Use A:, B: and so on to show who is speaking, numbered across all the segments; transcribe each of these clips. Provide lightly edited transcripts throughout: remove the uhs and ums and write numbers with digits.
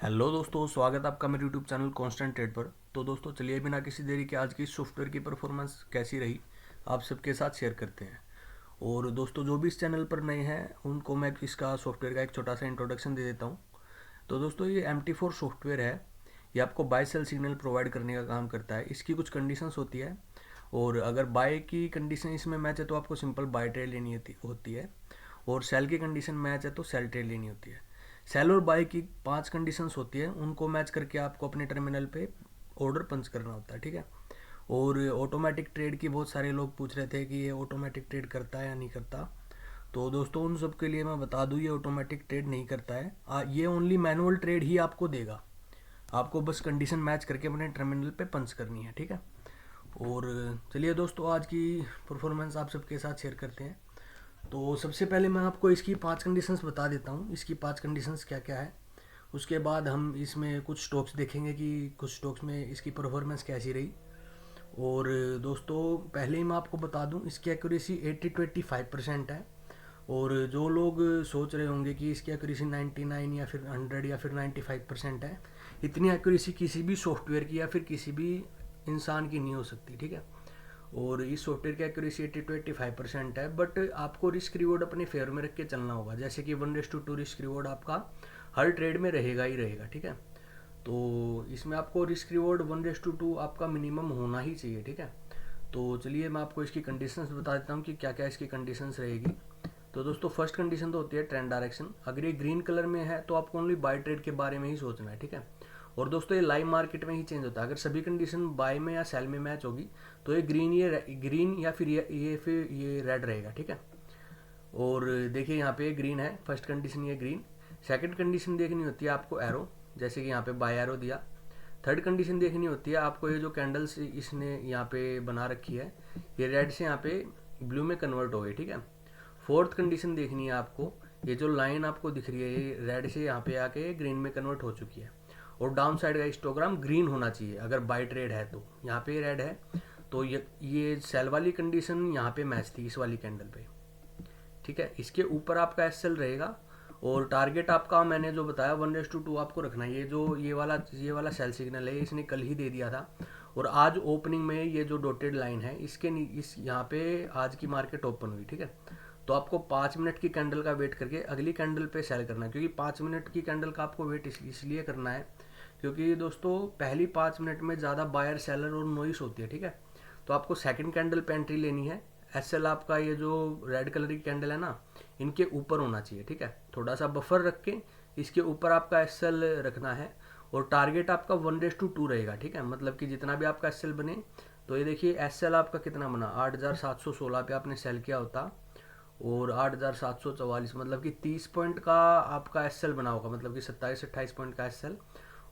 A: Hello दोस्तों, स्वागत है आपका मेरे यूट्यूब चैनल कांस्टेंट ट्रेड पर। तो दोस्तों चलिए बिना किसी देरी के आज की इस सॉफ्टवेयर की परफॉर्मेंस कैसी रही आप सबके साथ शेयर करते हैं। और दोस्तों जो भी इस चैनल पर नए हैं उनको मैं इसका सॉफ्टवेयर का एक छोटा सा इंट्रोडक्शन दे देता हूँ। तो दोस्तों ये MT4 सॉफ्टवेयर है। ये आपको बाय सेल सिग्नल प्रोवाइड करने का काम करता है। इसकी कुछ कंडीशंस होती है और अगर बाय की कंडीशन इसमें मैच है तो आपको सिंपल बाय ट्रेड लेनी होती है और सेल की कंडीशन मैच है तो सेल ट्रेड लेनी होती है। सेल और बाय की 5 कंडीशंस होती है, उनको मैच करके आपको अपने टर्मिनल पे ऑर्डर पंच करना होता है, ठीक है। और ऑटोमेटिक ट्रेड की बहुत सारे लोग पूछ रहे थे कि ये ऑटोमेटिक ट्रेड करता है या नहीं करता। तो दोस्तों उन सब के लिए मैं बता दूं ये ऑटोमेटिक ट्रेड नहीं करता है। ये ओनली मैनुअल ट्रेड ही आपको देगा। आपको बस कंडीशन मैच करके अपने टर्मिनल पे पंच करनी है, ठीक है। और चलिए दोस्तों आज की परफॉर्मेंस आप सबके साथ शेयर करते हैं। तो सबसे पहले मैं आपको इसकी 5 कंडीशंस बता देता हूँ, इसकी 5 कंडीशंस क्या क्या है। उसके बाद हम इसमें कुछ स्टॉक्स देखेंगे कि कुछ स्टॉक्स में इसकी परफॉर्मेंस कैसी रही। और दोस्तों पहले ही मैं आपको बता दूं इसकी एक्यूरेसी 80 to 85% है। और जो लोग सोच रहे होंगे कि इसकी एक्यूरेसी 99 या फिर 100 या फिर 95% है, इतनी एक्यूरेसी किसी भी सॉफ्टवेयर की या फिर किसी भी इंसान की नहीं हो सकती, ठीक है। और इस सॉफ्टवेयर की एक्यूरेसी 80 to 85% है, बट आपको रिस्क रिवॉर्ड अपने फेवर में रख के चलना होगा। जैसे कि 1:2 रिस्क रिवॉर्ड आपका हर ट्रेड में रहेगा ही रहेगा, ठीक है। तो इसमें आपको रिस्क रिवॉर्ड 1:2 आपका मिनिमम होना ही चाहिए, ठीक है। तो चलिए मैं आपको इसकी कंडीशंस बता देता हूँ कि क्या क्या इसकी कंडीशंस रहेगी। तो दोस्तों फर्स्ट कंडीशन तो होती है ट्रेंड डायरेक्शन। अगर ये ग्रीन कलर में है तो आपको ओनली बाय ट्रेड के बारे में ही सोचना है, ठीक है। और दोस्तों ये लाइव मार्केट में ही चेंज होता है। अगर सभी कंडीशन बाय में या सेल में मैच होगी तो ये ग्रीन या फिर ये रेड रहेगा, ठीक है। और देखिए यहाँ पे ग्रीन है, फर्स्ट कंडीशन ये ग्रीन। सेकंड कंडीशन देखनी होती है आपको एरो, जैसे कि यहाँ पे बाय एरो दिया। थर्ड कंडीशन देखनी होती है आपको ये जो कैंडल्स इसने यहाँ पे बना रखी है ये रेड से यहाँ पे ब्लू में कन्वर्ट हो गई, ठीक है। फोर्थ कंडीशन देखनी है आपको, ये जो लाइन आपको दिख रही है ये रेड से यहाँ पे आके ग्रीन में कन्वर्ट हो चुकी है। और डाउन साइड का हिस्टोग्राम ग्रीन होना चाहिए अगर बाय ट्रेड है। तो यहाँ पे रेड है तो ये सेल वाली कंडीशन यहाँ पे मैच थी इस वाली कैंडल पे, ठीक है। इसके ऊपर आपका SL रहेगा और टारगेट आपका मैंने जो बताया 1:2 आपको रखना है। ये वाला सेल सिग्नल है, इसने कल ही दे दिया था। और आज ओपनिंग में ये जो डॉटेड लाइन है इस यहाँ पे आज की मार्केट ओपन हुई, ठीक है। तो आपको 5 मिनट की कैंडल का वेट करके अगली कैंडल पे सेल करना है, क्योंकि 5 मिनट की कैंडल का आपको वेट इसलिए करना है क्योंकि दोस्तों पहली 5 मिनट में ज़्यादा बायर सेलर और नॉइस होती है, ठीक है। तो आपको सेकंड कैंडल पे एंट्री लेनी है। SL आपका ये जो रेड कलर की कैंडल है ना इनके ऊपर होना चाहिए, ठीक है। थोड़ा सा बफर रख के इसके ऊपर आपका SL रखना है। और टारगेट आपका 1:2 रहेगा, ठीक है। मतलब कि जितना भी आपका SL बने, तो ये देखिए SL आपका कितना बना 8716 पे आपने सेल किया होता और 8744 मतलब कि 30 पॉइंट का आपका SL बना होगा, मतलब कि 27-28 पॉइंट का SL।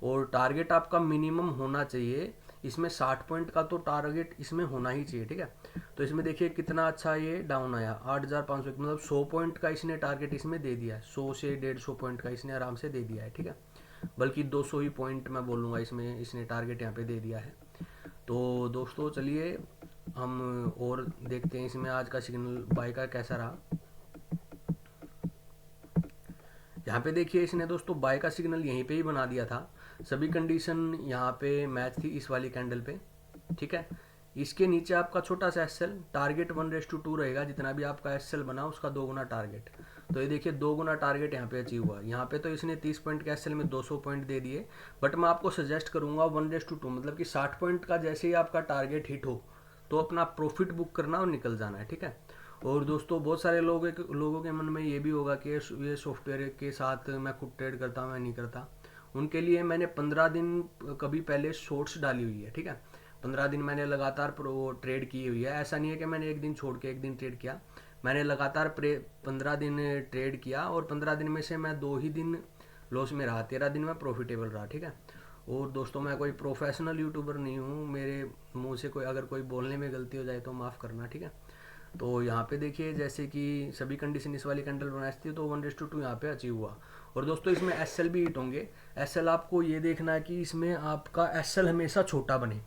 A: और टारगेट आपका मिनिमम होना चाहिए इसमें 60 पॉइंट का, तो टारगेट इसमें होना ही चाहिए, ठीक है। तो इसमें देखिए कितना अच्छा ये डाउन आया 8500, मतलब 100 पॉइंट का इसने टारगेट इसमें दे दिया है। 100 से 150 पॉइंट का इसने आराम से दे दिया है, ठीक है। बल्कि 200 ही पॉइंट मैं बोलूँगा इसमें इसने टारगेट यहाँ पे दे दिया है। तो दोस्तों चलिए हम और देखते हैं इसमें आज का सिग्नल बाय का कैसा रहा। यहाँ पे देखिए इसने दोस्तों बाय का सिग्नल यहीं पे ही बना दिया था। सभी कंडीशन यहाँ पे मैच थी इस वाली कैंडल पे, ठीक है। इसके नीचे आपका छोटा सा SL टारगेट 1:2 रहेगा, जितना भी आपका SL बना उसका 2 गुना टारगेट। तो ये देखिए 2 गुना टारगेट यहाँ पे अचीव हुआ। यहाँ पे तो इसने 30 पॉइंट के SL में 200 पॉइंट दे दिए, बट मैं आपको सजेस्ट करूंगा 1:2 मतलब कि 60 पॉइंट का जैसे ही आपका टारगेट हिट हो तो अपना प्रॉफिट बुक करना और निकल जाना है, ठीक है। और दोस्तों बहुत सारे लोगों के मन में ये भी होगा कि ये सॉफ्टवेयर के साथ मैं खुद ट्रेड करता हूँ मैं नहीं करता। उनके लिए मैंने 15 दिन कभी पहले शॉर्ट्स डाली हुई है, ठीक है। 15 दिन मैंने लगातार ट्रेड की हुई है। ऐसा नहीं है कि मैंने एक दिन छोड़ के एक दिन ट्रेड किया। मैंने लगातार 15 दिन ट्रेड किया और 15 दिन में से मैं 2 ही दिन लॉस में रहा, 13 दिन में प्रॉफिटेबल रहा, ठीक है। और दोस्तों मैं कोई प्रोफेशनल यूट्यूबर नहीं हूँ, मेरे मुंह से कोई बोलने में गलती हो जाए तो माफ़ करना, ठीक है। तो यहाँ पे देखिए जैसे कि सभी कंडीशन इस वाली कैंडल बनाई थी तो 1:2 यहाँ पे अचीव हुआ। और दोस्तों इसमें SL भी हिट होंगे। SL आपको ये देखना है कि इसमें आपका SL हमेशा छोटा बने।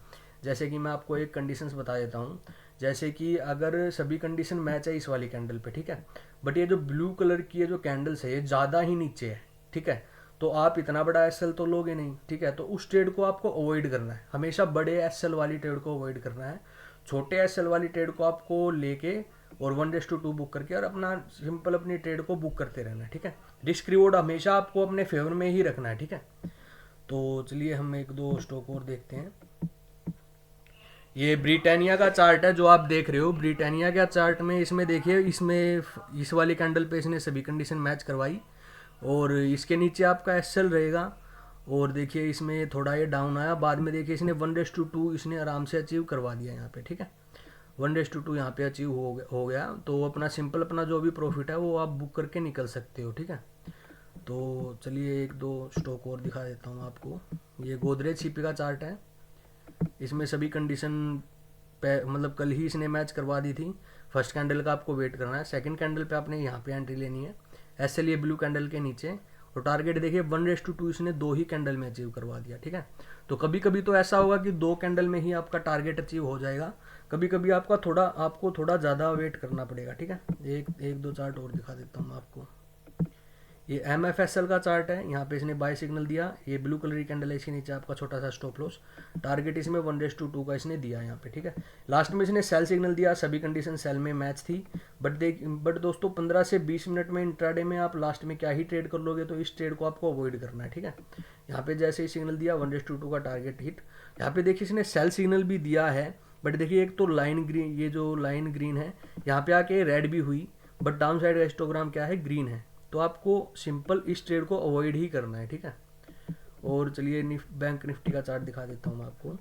A: जैसे कि मैं आपको एक कंडीशंस बता देता हूँ, जैसे कि अगर सभी कंडीशन मैच है इस वाली कैंडल पे, ठीक है। बट ये जो ब्लू कलर की ये जो कैंडल्स है ये ज़्यादा ही नीचे है, ठीक है। तो आप इतना बड़ा एसएल तो लोगे नहीं, ठीक है। तो उस ट्रेड को आपको अवॉइड करना है, हमेशा बड़े एसएल वाली ट्रेड को अवॉइड करना है। छोटे एसएल वाली ट्रेड को आपको लेके और 1:2 बुक करके और अपना सिंपल अपनी ट्रेड को बुक करते रहना है, ठीक है। रिस्क रिवॉर्ड हमेशा आपको अपने फेवर में ही रखना है, ठीक है। तो चलिए हम एक दो स्टॉक और देखते हैं। ये ब्रिटानिया का चार्ट है जो आप देख रहे हो। ब्रिटानिया का चार्ट में इसमें देखिए, इसमें इस वाली कैंडल पे इसने सभी कंडीशन मैच करवाई और इसके नीचे आपका एसएल रहेगा। और देखिए इसमें थोड़ा ये डाउन आया, बाद में देखिए इसने 1:2 इसने आराम से अचीव करवा दिया यहाँ पे, ठीक है। 1:2 यहाँ पे अचीव हो गया। तो अपना सिंपल अपना जो भी प्रॉफिट है वो आप बुक करके निकल सकते हो, ठीक है। तो चलिए एक दो स्टॉक और दिखा देता हूँ आपको। ये गोदरेज सीपी का चार्ट है, इसमें सभी कंडीशन मतलब कल ही इसने मैच करवा दी थी। फर्स्ट कैंडल का आपको वेट करना है, सेकंड कैंडल पे आपने यहाँ पे एंट्री लेनी है, ऐसे लिए ब्लू कैंडल के नीचे। और टारगेट देखिए 1:2 इसने 2 ही कैंडल में अचीव करवा दिया, ठीक है। तो कभी कभी तो ऐसा होगा कि 2 कैंडल में ही आपका टारगेट अचीव हो जाएगा, कभी कभी आपको थोड़ा ज़्यादा वेट करना पड़ेगा, ठीक है। एक दो चार्ट और दिखा देता हूँ आपको। ये MFSL का चार्ट है, यहाँ पे इसने बाय सिग्नल दिया, ये ब्लू कलर की कैंडल है, इसके नीचे आपका छोटा सा स्टॉप लॉस। टारगेट इसमें 1:2 का इसने दिया यहाँ पे, ठीक है। लास्ट में इसने सेल सिग्नल दिया, सभी कंडीशन सेल में मैच थी। बट दोस्तों 15 से 20 मिनट में इंट्राडे में आप लास्ट में क्या ही ट्रेड कर लोगे, तो इस ट्रेड को आपको अवॉइड करना है, ठीक है। यहाँ पे जैसे ही सिग्नल दिया 1:2 का टारगेट हिट। यहाँ पे देखिए इसने सेल सिग्नल भी दिया है, बट देखिए एक तो लाइन ग्रीन, ये जो लाइन ग्रीन है यहाँ पे आके रेड भी हुई, बट डाउन साइड का हिस्टोग्राम क्या है, ग्रीन है। तो आपको सिंपल इस ट्रेड को अवॉइड ही करना है, ठीक है। और चलिए बैंक निफ्टी का चार्ट दिखा देता हूँ मैं आपको।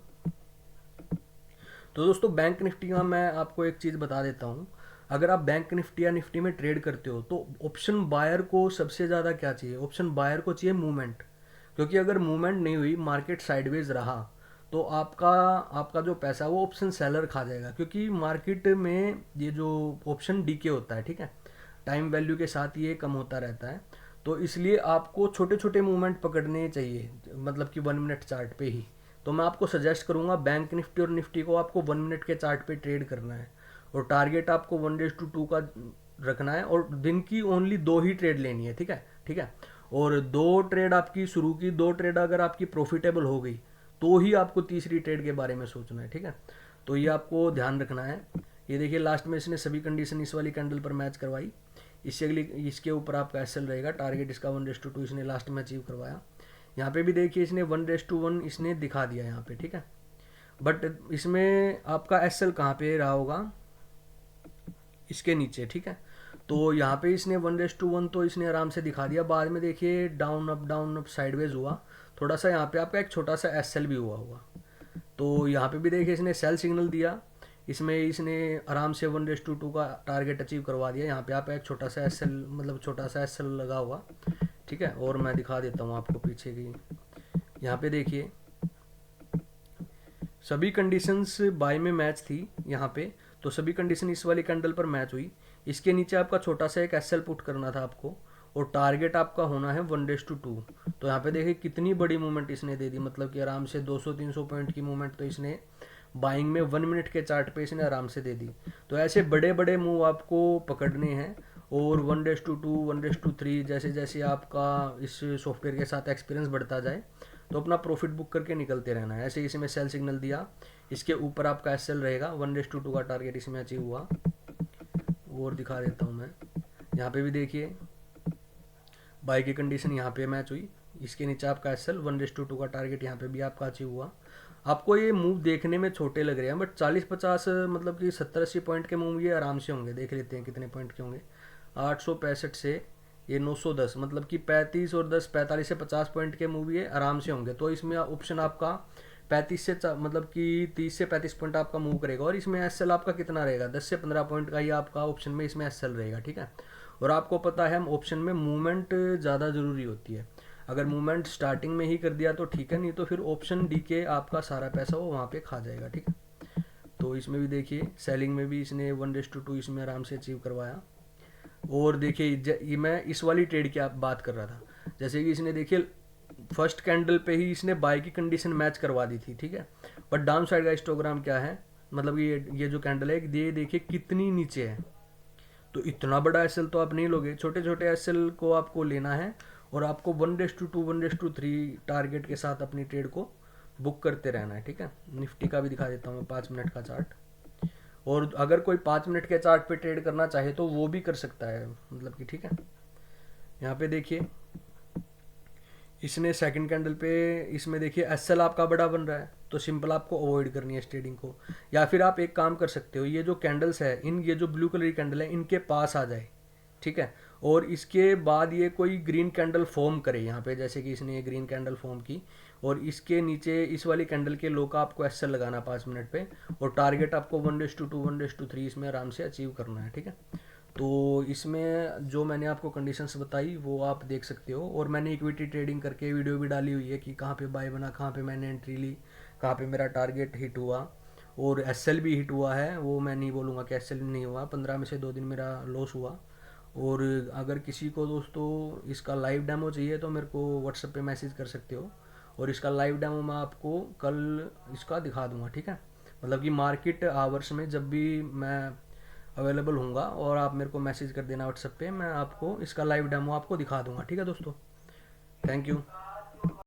A: तो दोस्तों बैंक निफ्टी का मैं आपको एक चीज़ बता देता हूँ। अगर आप बैंक निफ्टी या निफ्टी में ट्रेड करते हो तो ऑप्शन बायर को सबसे ज़्यादा क्या चाहिए, ऑप्शन बायर को चाहिए मूवमेंट। क्योंकि अगर मूवमेंट नहीं हुई, मार्केट साइडवेज रहा, तो आपका जो पैसा वो ऑप्शन सेलर खा जाएगा। क्योंकि मार्केट में ये जो ऑप्शन डीके होता है, ठीक है, टाइम वैल्यू के साथ ये कम होता रहता है। तो इसलिए आपको छोटे छोटे मूवमेंट पकड़ने चाहिए, मतलब कि 1 मिनट चार्ट पे ही। तो मैं आपको सजेस्ट करूंगा बैंक निफ्टी और निफ्टी को आपको 1 मिनट के चार्ट पे ट्रेड करना है और टारगेट आपको 1:2 का रखना है और दिन की ओनली 2 ही ट्रेड लेनी है, ठीक है, ठीक है। और 2 ट्रेड आपकी शुरू की 2 ट्रेड अगर आपकी प्रॉफिटेबल हो गई तो ही आपको तीसरी ट्रेड के बारे में सोचना है, ठीक है। तो ये आपको ध्यान रखना है। ये देखिए लास्ट में इसने सभी कंडीशन इस वाली कैंडल पर मैच करवाई, इससे अगली इसके ऊपर आपका एसएल रहेगा। टारगेट इसका 1:2 इसने लास्ट में अचीव करवाया। यहाँ पे भी देखिए इसने 1:1 इसने दिखा दिया यहाँ पे, ठीक है। बट इसमें आपका एसएल कहाँ पे रहा होगा, इसके नीचे, ठीक है। तो यहाँ पे इसने 1:1 तो इसने आराम से दिखा दिया, बाद में देखिए डाउन अप साइडवेज हुआ थोड़ा सा, यहाँ पे आपका एक छोटा सा एसएल भी हुआ होगा। तो यहाँ पे भी देखिए इसने सेल सिग्नल दिया, इसमें इसने आराम से 1:2 का टारगेट अचीव करवा दिया। यहाँ पे आप एक छोटा सा एसएल, मतलब छोटा सा एसएल लगा हुआ, ठीक है। और मैं दिखा देता हूँ आपको पीछे की। यहाँ पे देखिए सभी कंडीशंस बाय में मैच थी यहाँ पे, तो सभी कंडीशन इस वाली कैंडल पर मैच हुई। इसके नीचे आपका छोटा सा एक एसएल पुट करना था आपको और टारगेट आपका होना है 1:2। तो यहाँ पे देखिए कितनी बड़ी मूवमेंट इसने दे दी, मतलब कि आराम से 200-300 पॉइंट की मूवमेंट तो इसने बाइंग में 1 मिनट के चार्ट पे इसने आराम से दे दी। तो ऐसे बड़े बड़े मूव आपको पकड़ने हैं और 1:2 1:3 जैसे जैसे आपका इस सॉफ्टवेयर के साथ एक्सपीरियंस बढ़ता जाए तो अपना प्रॉफिट बुक करके निकलते रहना है। ऐसे इसमें सेल सिग्नल दिया, इसके ऊपर आपका एसएल रहेगा, 1:2 का टारगेट इसमें अचीव हुआ। और दिखा देता हूँ मैं, यहाँ पे भी देखिए बाई की कंडीशन यहाँ पे मैच हुई, इसके नीचे आपका एसएल 1:2 का टारगेट यहाँ पे भी आपका अचीव हुआ। आपको ये मूव देखने में छोटे लग रहे हैं, बट 40-50 मतलब कि 70-80 पॉइंट के मूव ये आराम से होंगे। देख लेते हैं कितने पॉइंट के होंगे। 865 से ये 910, मतलब कि 35 और 10 45 से 50 पॉइंट के मूव ये आराम से होंगे। तो इसमें ऑप्शन आपका 35 से मतलब कि 30 से 35 पॉइंट आपका मूव करेगा और इसमें एसएल आपका कितना रहेगा, 10 से 15 पॉइंट का ही आपका ऑप्शन में इसमें एसएल रहेगा, ठीक है। और आपको पता है हम ऑप्शन में मूवमेंट ज़्यादा ज़रूरी होती है। अगर मूवमेंट स्टार्टिंग में ही कर दिया तो ठीक है, नहीं तो फिर ऑप्शन डी के आपका सारा पैसा वो वहाँ पे खा जाएगा, ठीक है। तो इसमें भी देखिए सेलिंग में भी इसने 1:2 इसमें आराम से अचीव करवाया। और देखिए ये मैं इस वाली ट्रेड की आप बात कर रहा था, जैसे कि इसने देखिए फर्स्ट कैंडल पे ही इसने बाय की कंडीशन मैच करवा दी थी, ठीक है। बट डाउन साइड का हिस्टोग्राम क्या है, मतलब ये जो कैंडल है ये देखिए कितनी नीचे है। तो इतना बड़ा एसएल तो आप नहीं लोगे, छोटे छोटे एसएल को आपको लेना है और आपको 1:2 1:3 टारगेट के साथ अपनी ट्रेड को बुक करते रहना है, ठीक है। निफ्टी का भी दिखा देता हूँ मैं 5 मिनट का चार्ट। और अगर कोई 5 मिनट के चार्ट पे ट्रेड करना चाहे तो वो भी कर सकता है, मतलब कि ठीक है। यहाँ पे देखिए इसने सेकंड कैंडल पे, इसमें देखिए एसएल आपका बड़ा बन रहा है, तो सिंपल आपको अवॉइड करनी है इस ट्रेडिंग को। या फिर आप एक काम कर सकते हो, ये जो कैंडल्स है इन, ये जो ब्लू कलर की कैंडल है इनके पास आ जाए, ठीक है। और इसके बाद ये कोई ग्रीन कैंडल फॉर्म करे यहाँ पे, जैसे कि इसने ये ग्रीन कैंडल फॉर्म की, और इसके नीचे इस वाली कैंडल के लो का आपको एसएल लगाना 5 मिनट पे, और टारगेट आपको 1:2 1:3 इसमें आराम से अचीव करना है, ठीक है। तो इसमें जो मैंने आपको कंडीशंस बताई वो आप देख सकते हो, और मैंने इक्विटी ट्रेडिंग करके वीडियो भी डाली हुई है कि कहाँ पे बाय बना, कहाँ पे मैंने एंट्री ली, कहाँ पे मेरा टारगेट हिट हुआ, और एसएल भी हिट हुआ है। वो मैं नहीं बोलूँगा कि एसएल नहीं हुआ, 15 में से 2 दिन मेरा लॉस हुआ। और अगर किसी को दोस्तों इसका लाइव डेमो चाहिए तो मेरे को व्हाट्सएप पे मैसेज कर सकते हो, और इसका लाइव डेमो मैं आपको कल इसका दिखा दूंगा, ठीक है। मतलब कि मार्केट आवर्स में जब भी मैं अवेलेबल होऊंगा, और आप मेरे को मैसेज कर देना व्हाट्सएप पे, मैं आपको इसका लाइव डेमो आपको दिखा दूंगा, ठीक है दोस्तों। Thank you.